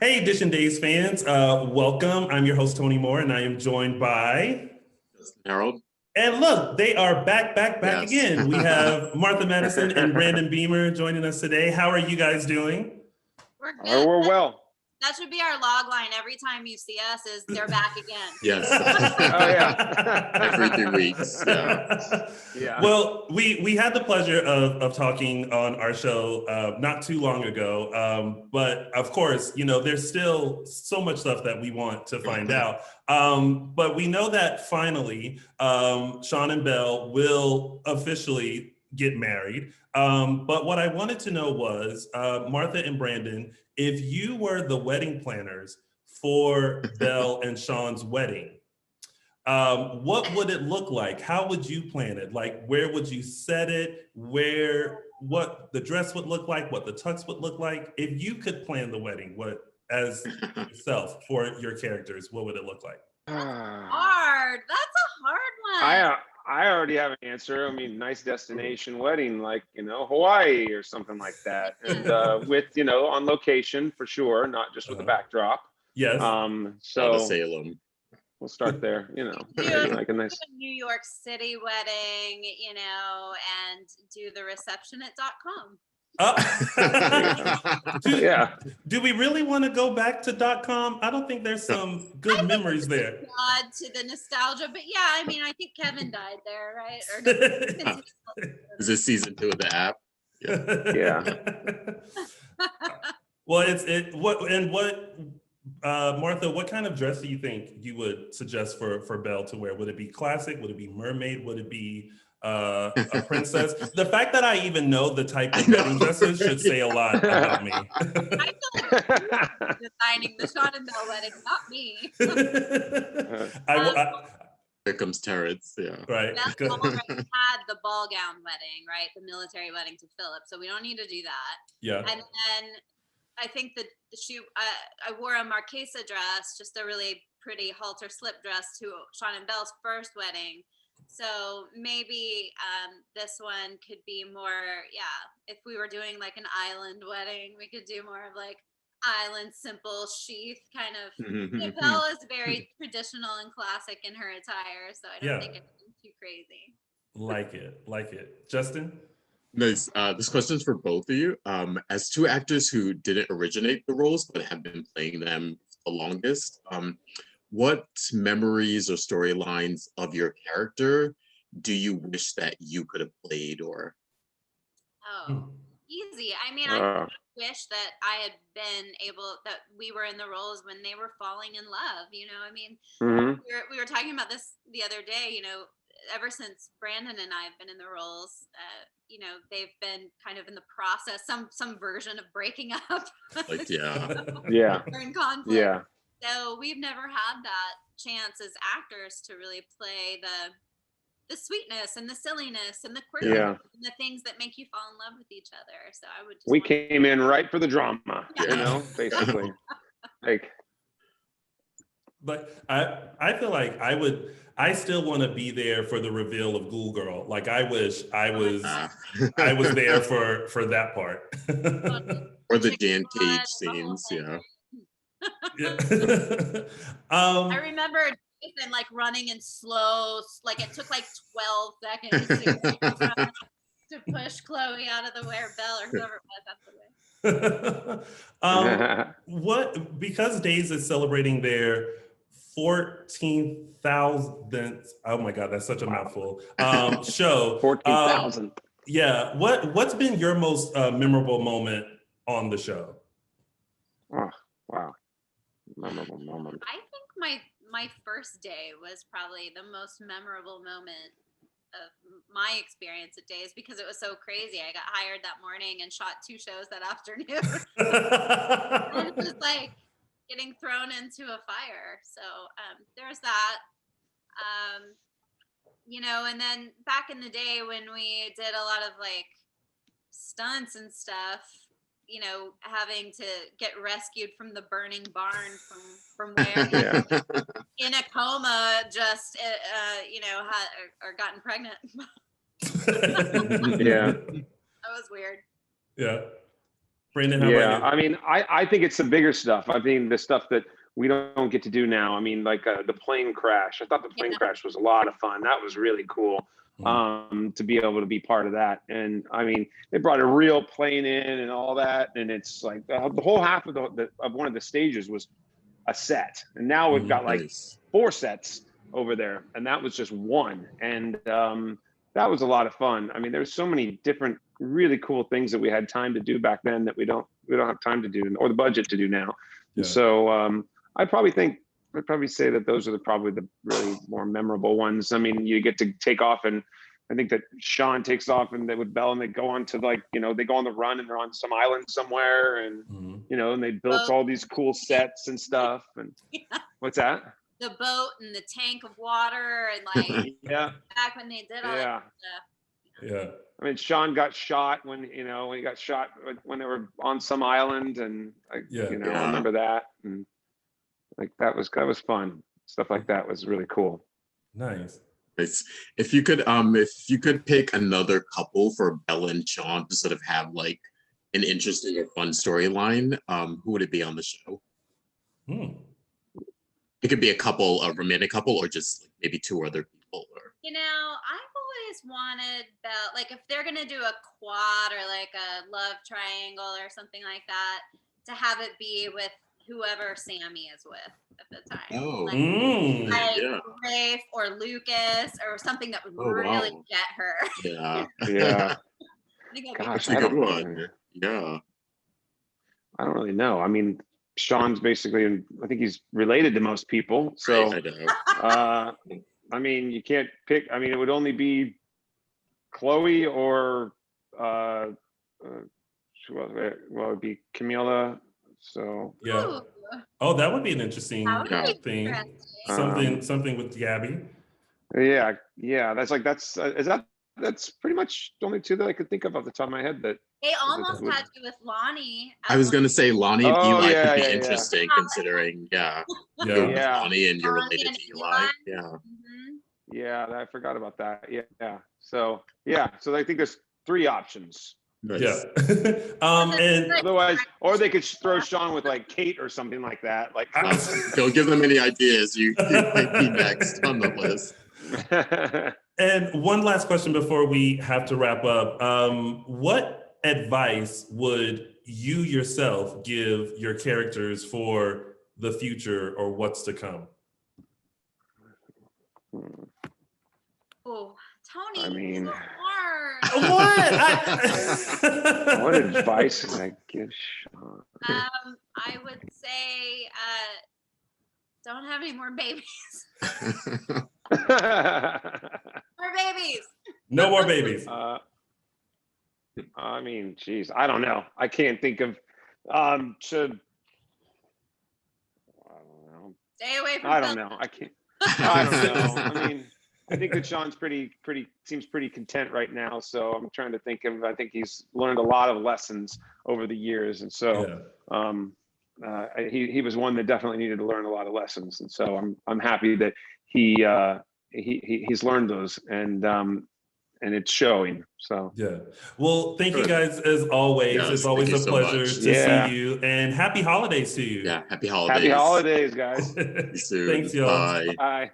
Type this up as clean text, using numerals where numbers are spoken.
Hey, Dishin Days fans, welcome. I'm your host, Tony Moore, and I am joined by... Harold. And look, they are back Yes. again. We have Martha Madison and Brandon Beemer joining us today. How are you guys doing? We're good. Oh, we're well. That should be our log line every time you see us is they're back again. Yes. Oh, yeah. Every 3 weeks. Yeah. Yeah. Well, we had the pleasure of talking on our show not too long ago. But of course, you know, there's still so much stuff that we want to find out. But we know that finally, Shawn and Belle will officially get married. But what I wanted to know was, Martha and Brandon, if you were the wedding planners for Belle and Shawn's wedding, what would it look like? How would you plan it? Like, where would you set it? What the dress would look like? What the tux would look like? If you could plan the wedding, as yourself for your characters, what would it look like? Hard. That's a hard one. I already have an answer. I mean, nice destination wedding, like, Hawaii or something like that. And with, on location for sure, not just with the backdrop. Yes. So Salem. We'll start there, like a nice New York City wedding, and do the reception at .com. Do we really want to go back to .com? I don't think there's some good memories there. Nod to the nostalgia, but yeah, I mean, I think Kevin died there, right? Or Is this season 2 of the app? Yeah. Well, Martha, what kind of dress do you think you would suggest for Belle to wear? Would it be classic? Would it be mermaid? Would it be a princess? The fact that I even know the type of wedding dresses should say a lot about me. I feel like designing the Shawn and Belle wedding, not me. Here comes Terrence, yeah. Right. Belle already had the ball gown wedding, right? The military wedding to Philip, so we don't need to do that. Yeah. And then I think the shoe, I wore a Marquesa dress, just a really pretty halter slip dress to Shawn and Belle's first wedding. So maybe this one could be more, if we were doing like an island wedding, we could do more of like island simple sheath kind of. Belle is very traditional and classic in her attire, so I don't think it's too crazy. Like it. Justin? Nice. This question is for both of you. As 2 actors who didn't originate the roles but have been playing them the longest, what memories or storylines of your character do you wish that you could have played? Or easy. I mean, I wish that I had been able, that we were in the roles when they were falling in love. I mean, we were talking about this the other day. Ever since Brandon and I have been in the roles, they've been kind of in the process, some version of breaking up. Like, yeah. Or in conflict. Yeah. So we've never had that chance as actors to really play the sweetness and the silliness and the quirkiness and the things that make you fall in love with each other. So I would. We came in right for the drama, basically. But I feel like I still want to be there for the reveal of Ghoul Girl. Like, I wish I was there for that part. Or the Dan Cage scenes, I remember Ethan like running in slow, like it took like 12 seconds to push Chloe out of the way, or Belle, or whoever it was. Because Days is celebrating their 14,000th, oh my God, that's such a mouthful, show. 14,000. What's been your most memorable moment on the show? Oh, wow. Memorable moment. I think my first day was probably the most memorable moment of my experience at Days, because it was so crazy. I got hired that morning and shot 2 shows that afternoon. And it was like getting thrown into a fire. So there's that. And then back in the day when we did a lot of like stunts and stuff, having to get rescued from the burning barn from where in a coma, just had or gotten pregnant. Yeah, That was weird. Yeah. Brandon, how Yeah, about I mean, I think it's the bigger stuff. I mean, the stuff that we don't get to do now. I mean, like the plane crash. I thought the plane crash was a lot of fun. That was really cool to be able to be part of that. And I mean, they brought a real plane in and all that. And it's like the whole half of of one of the stages was a set. And now we've got like Nice. 4 sets over there. And that was just one. And that was a lot of fun. I mean, there's so many different really cool things that we had time to do back then that we don't have time to do, or the budget to do now. Yeah. So I'd probably say that those are probably the really more memorable ones. I mean, you get to take off, and I think that Shawn takes off and they with Belle, and they go on to like, you know, they go on the run and they're on some island somewhere, and you know, and they built all these cool sets and stuff. And what's that? The boat and the tank of water and like Yeah. back when they did all that stuff. Yeah. I mean, Shawn got shot when he got shot when they were on some island, and I remember that, and like that was fun. Stuff like that was really cool. Nice. If you could pick another couple for Belle and Shawn to sort of have like an interesting or fun storyline, who would it be on the show? It could be a couple, a romantic couple, or just like maybe 2 other people. Or... You know, I've always wanted Belle, like if they're gonna do a quad or like a love triangle or something like that, to have it be with whoever Sammy is with at the time. Oh, like Rafe or Lucas or something that would really get her. Yeah. Yeah. Gosh, that's a good one. Yeah. I don't really know. I mean, Shawn's basically, I think he's related to most people. So, I mean, you can't pick. I mean, it would only be Chloe or, well, it would be Camila. So, yeah. Ooh. Oh, that would be an interesting thing. Something with Gabby. Yeah. That's pretty much the only 2 that I could think of off the top of my head. That they almost had you with Lonnie. I was gonna say Lonnie and Eli could be interesting, considering Lonnie and you're related to Eli. Yeah, I forgot about that. Yeah. So I think there's 3 options. Nice. Yeah. And otherwise, or they could throw Shawn with like Kate or something like that. Like, don't give them any ideas. You might be next on the list. And one last question before we have to wrap up. What advice would you yourself give your characters for the future or what's to come? Oh, Tony, I mean, so hard. What? What advice would I give Shawn? I would say don't have any more babies. More babies. No more babies. I mean, geez, I don't know. I can't think of I don't know. Stay away from I don't know. I can't. I don't know. I mean, I think that Shawn's seems pretty content right now. So I'm trying to think of. I think he's learned a lot of lessons over the years, and so he was one that definitely needed to learn a lot of lessons. And so I'm happy that he's learned those, and it's showing. So well, thank you guys as always. Yes, it's always a pleasure to see you, and happy holidays to you. Yeah, happy holidays. Happy holidays, guys. See you soon. Thanks, y'all. Bye. Bye.